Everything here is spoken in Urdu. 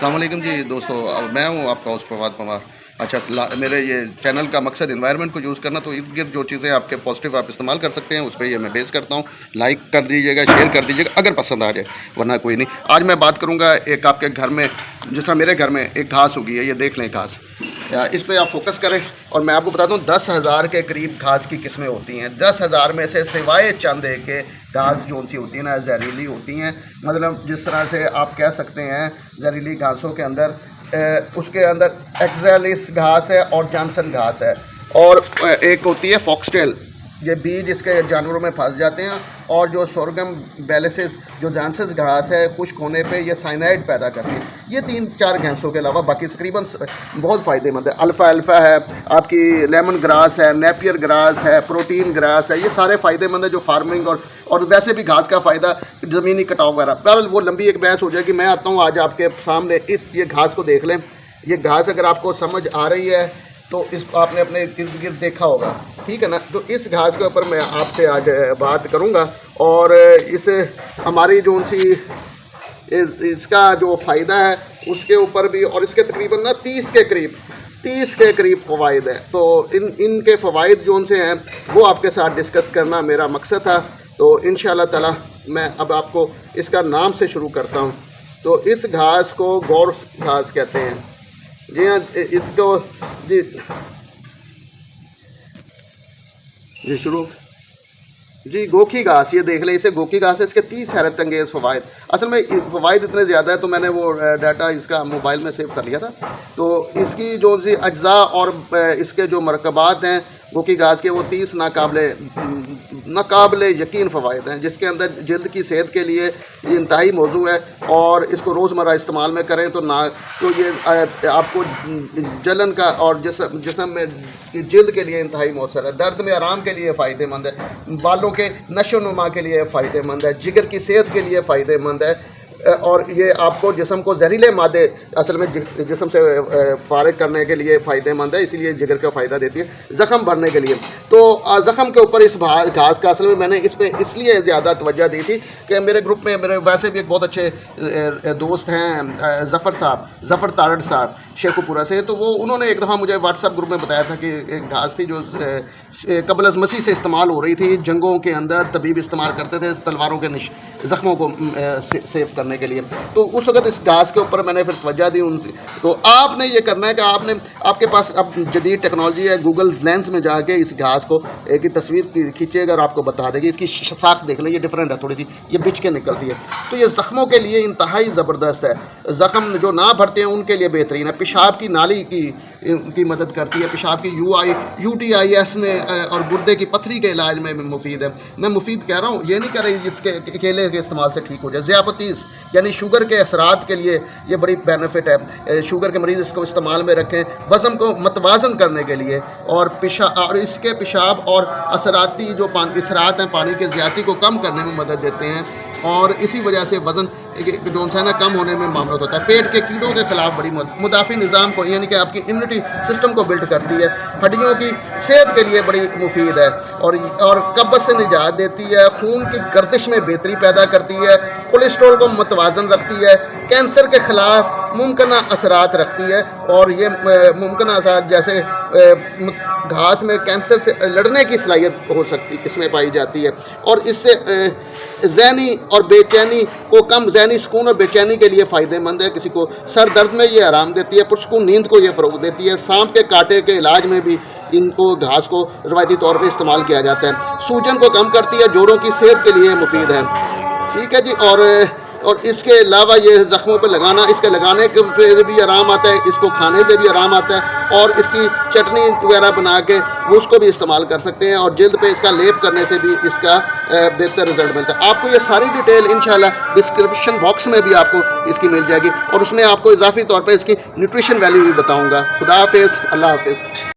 السلام علیکم جی دوستو، میں ہوں آپ کا ہوسٹ فواد پمار۔ اچھا، میرے یہ چینل کا مقصد انوائرمنٹ کو یوز کرنا، تو ارد گرد جو چیزیں آپ کے پازیٹیو آپ استعمال کر سکتے ہیں اس پہ یہ میں بیس کرتا ہوں۔ لائک کر دیجیے گا، شیئر کر دیجیے گا اگر پسند آ جائے، ورنہ کوئی نہیں۔ آج میں بات کروں گا ایک آپ کے گھر میں، جس طرح میرے گھر میں ایک گھاس ہوگی ہے، یہ دیکھ لیں گھاس، اس پہ آپ فوکس کریں اور میں آپ کو بتاتا ہوں 10,000 کے قریب گھاس کی قسمیں ہوتی ہیں۔ 10,000 میں سے سوائے چند ایک کے گھاس جو سی ہوتی ہیں نا زہریلی ہوتی ہیں، مطلب جس طرح سے آپ کہہ سکتے ہیں زہریلی گھاسوں کے اندر اس کے اندر ایکزیلس گھاس ہے اور جانسن گھاس ہے، اور ایک ہوتی ہے فاکسٹیل، یہ بیج اس کے جانوروں میں پھنس جاتے ہیں، اور جو سورگم بیلیسس جو جانسس گھاس ہے خشک ہونے پہ یہ سائنائڈ پیدا کرتی ہے۔ یہ 3-4 گھاسوں کے علاوہ باقی تقریباً بہت فائدے مند ہے۔ الفا ہے، آپ کی لیمن گراس ہے، نیپیئر گراس ہے، پروٹین گراس ہے، یہ سارے فائدے مند ہیں جو فارمنگ اور ویسے بھی گھاس کا فائدہ زمینی کٹاؤ وغیرہ۔ بہرحال وہ لمبی ایک بحث ہو جائے گی، میں آتا ہوں آج آپ کے سامنے یہ گھاس کو دیکھ لیں۔ یہ گھاس اگر آپ کو سمجھ آ رہی ہے تو اس کو آپ نے اپنے ارد گرد دیکھا ہوگا، ٹھیک ہے نا؟ تو اس گھاس کے اوپر میں آپ سے آج بات کروں گا، اور اس ہماری جو اس کا جو فائدہ ہے اس کے اوپر بھی، اور اس کے تقریباً 30 کے قریب فوائد ہیں۔ تو ان کے فوائد جو سے ہیں وہ آپ کے ساتھ ڈسکس کرنا میرا مقصد تھا۔ تو انشاءاللہ تعالی میں اب آپ کو اس کا نام سے شروع کرتا ہوں۔ تو اس گھاس کو گور گھاس کہتے ہیں، جی ہاں، اس کو جی شروع جی گوکھی گھاس، یہ دیکھ لیں، اسے گوکھی گھاس ہے، اس کے 30 حیرت انگیز فوائد۔ اصل میں فوائد اتنے زیادہ ہے تو میں نے وہ ڈاٹا اس کا موبائل میں سیو کر لیا تھا۔ تو اس کی جو اجزاء اور اس کے جو مرکبات ہیں گوکھی گھاس کے، وہ 30 ناقابل یقین فوائد ہیں، جس کے اندر جلد کی صحت کے لیے یہ انتہائی موضوع ہے، اور اس کو روزمرہ استعمال میں کریں تو یہ آپ کو جلن کا اور جسم میں جلد کے لیے انتہائی مؤثر ہے، درد میں آرام کے لیے فائدہ مند ہے، بالوں کے نشو و نما کے لیے فائدہ مند ہے، جگر کی صحت کے لیے فائدہ مند ہے، اور یہ آپ کو جسم کو زہریلے مادے اصل میں جسم سے فارغ کرنے کے لیے فائدہ مند ہے، اسی لیے جگر کا فائدہ دیتی ہے، زخم بھرنے کے لیے۔ تو زخم کے اوپر اس گھاس کا اصل میں نے اس پہ اس لیے زیادہ توجہ دی تھی کہ میرے گروپ میں میرے ویسے بھی ایک بہت اچھے دوست ہیں، ظفر تارڑ صاحب شیخو پورہ سے، تو انہوں نے ایک دفعہ مجھے واٹس ایپ گروپ میں بتایا تھا کہ ایک گھاس تھی جو قبل از مسیح سے استعمال ہو رہی تھی، جنگوں کے اندر طبیب استعمال کرتے تھے تلواروں کے زخموں کو سیف کرنے کے لیے۔ تو اس وقت اس گھاس کے اوپر میں نے پھر توجہ دی ان سے۔ تو آپ نے یہ کرنا ہے کہ آپ کے پاس اب جدید ٹیکنالوجی ہے، گوگل لینس میں جا کے اس گھاس کو ایک تصویر کھینچے گا اور آپ کو بتا دے گی۔ اس کی ساخت دیکھ لیں، یہ ڈفرینٹ ہے تھوڑی سی، یہ بچھ کے نکلتی ہے، تو یہ زخموں کے لیے انتہائی زبردست ہے۔ زخم جو نہ بھرتے ہیں ان کے لیے بہترین ہے، پیشاب کی نالی کی مدد کرتی ہے، پیشاب کی UTIs میں اور گردے کی پتھری کے علاج میں مفید ہے۔ میں مفید کہہ رہا ہوں، یہ نہیں کہہ رہی جس کے کیلے کے استعمال سے ٹھیک ہو جائے۔ ذیابطیس یعنی شوگر کے اثرات کے لیے یہ بڑی بینیفٹ ہے، شوگر کے مریض اس کو استعمال میں رکھیں، وزن کو متوازن کرنے کے لیے، اور اس کے پیشاب اور اثراتی جو اثرات ہیں پانی کے زیادتی کو کم کرنے میں مدد دیتے ہیں، اور اسی وجہ سے وزن جو ہے نا کم ہونے میں معاملات ہوتا ہے۔ پیٹ کے کیڑوں کے خلاف بڑی مدافع نظام کو، یعنی کہ آپ کی امیونٹی سسٹم کو بلڈ کرتی ہے، ہڈیوں کی صحت کے لیے بڑی مفید ہے، اور قبض سے نجات دیتی ہے، خون کی گردش میں بہتری پیدا کرتی ہے، کولیسٹرول کو متوازن رکھتی ہے، کینسر کے خلاف ممکنہ اثرات رکھتی ہے، اور یہ ممکنہ اثرات جیسے گھاس میں کینسر سے لڑنے کی صلاحیت ہو سکتی اس میں پائی جاتی ہے، اور اس سے ذہنی اور بے چینی کو ذہنی سکون اور بے چینی کے لیے فائدہ مند ہے۔ کسی کو سر درد میں یہ آرام دیتی ہے، پرسکون نیند کو یہ فروغ دیتی ہے، سانپ کے کاٹے کے علاج میں بھی گھاس کو روایتی طور پہ استعمال کیا جاتا ہے، سوجن کو کم کرتی ہے، جوڑوں کی صحت کے لیے مفید ہے، ٹھیک ہے جی۔ اور اس کے علاوہ یہ زخموں پہ لگانا، اس کے لگانے کے بھی آرام آتا ہے، اس کو کھانے سے بھی آرام آتا ہے، اور اس کی چٹنی وغیرہ بنا کے اس کو بھی استعمال کر سکتے ہیں، اور جلد پہ اس کا لیپ کرنے سے بھی اس کا بہتر رزلٹ ملتا ہے۔ آپ کو یہ ساری ڈیٹیل انشاءاللہ ڈسکرپشن باکس میں بھی آپ کو اس کی مل جائے گی، اور اس میں آپ کو اضافی طور پہ اس کی نیوٹریشن ویلیو بھی بتاؤں گا۔ خدا حافظ، اللہ حافظ۔